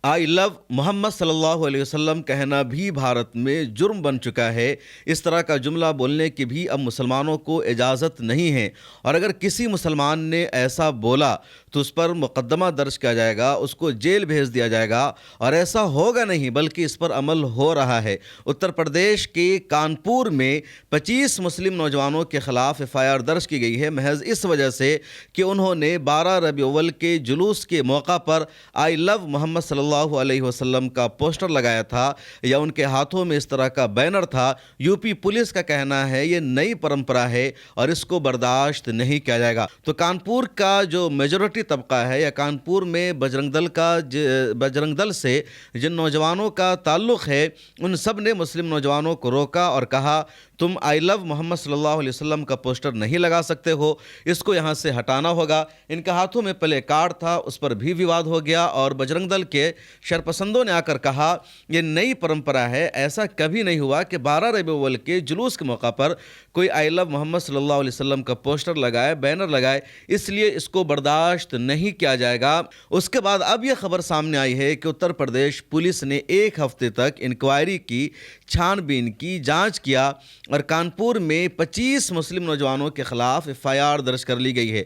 I love Mohammad सल्लल्लाहु अलैहि वसल्लम कहना भी भारत में जुर्म बन चुका है। इस तरह का जुमला बोलने की भी अब मुसलमानों को इजाज़त नहीं है, और अगर किसी मुसलमान ने ऐसा बोला तो उस पर मुकदमा दर्ज किया जाएगा, उसको जेल भेज दिया जाएगा। और ऐसा होगा नहीं बल्कि इस पर अमल हो रहा है। उत्तर प्रदेश के कानपुर में 25 मुस्लिम नौजवानों के खिलाफ एफआईआर दर्ज की गई है, महज इस वजह से कि उन्होंने 12 रबी अव्वल के जुलूस के मौका पर आई लव मोहम्मद सल्लल्लाहु अलैहि वसल्लम का पोस्टर लगाया था या उनके हाथों में इस तरह का बैनर था। यूपी पुलिस का कहना है ये नई परंपरा है और इसको बर्दाश्त नहीं किया जाएगा। तो कानपुर का जो मेजॉरिटी तबका है या कानपुर में बजरंग दल से जिन नौजवानों का ताल्लुक़ है, उन सब ने मुस्लिम नौजवानों को रोका और कहा तुम आई लव मोहम्मद सल्लल्लाहु अलैहि वसल्लम का पोस्टर नहीं लगा सकते हो, इसको यहाँ से हटाना होगा। इनके हाथों में प्ले कार्ड था, उस पर भी विवाद हो गया और बजरंग दल के शरपसंदों ने आकर कहा ये नई परंपरा है, ऐसा कभी नहीं हुआ कि 12 रबी अव्वल के जुलूस के मौका पर कोई आई लव मोहम्मद सल्लल्लाहु अलैहि वसल्लम का पोस्टर लगाए, बैनर लगाए, इसलिए इसको बर्दाश्त नहीं किया जाएगा। उसके बाद अब यह खबर सामने आई है कि उत्तर प्रदेश पुलिस ने 1 हफ्ते तक इंक्वायरी की, छानबीन की, जांच किया और कानपुर में 25 मुस्लिम नौजवानों के खिलाफ एफआईआर दर्ज कर ली गई है।